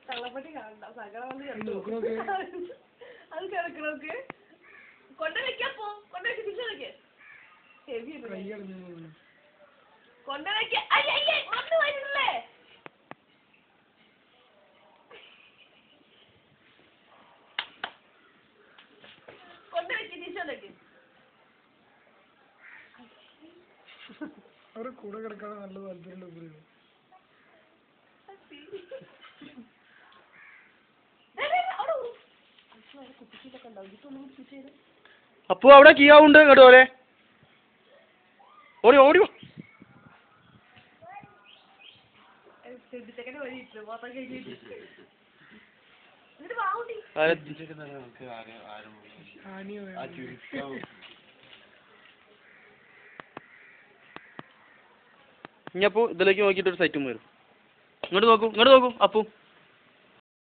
കള്ളപ്പട്ടി കാണണ്ട സകലം അത് കിടക്കണോക്ക് കൊണ്ട വെക്കാപ്പോ കൊണ്ട വെച്ച് തിരിച്ചെടുക്കേ ഹെവി കൊണ്ട വെക്ക മണ്ണ് വരുന്നല്ലേ കൊണ്ട വെച്ച് തിരിച്ചെടുക്ക് അവരെ കൂടെ കിടക്കാൻ നല്ല താല്പര്യമുള്ള അപ്പൊ അവിടെ കീയാവുണ്ട് കേട്ടോ പോലെ ഓടി ഓടി ഇനിയപ്പോ ഇതിലേക്ക് നോക്കിയിട്ട് ഒരു സൈറ്റും വരും ഇങ്ങോട്ട് നോക്കൂ അപ്പു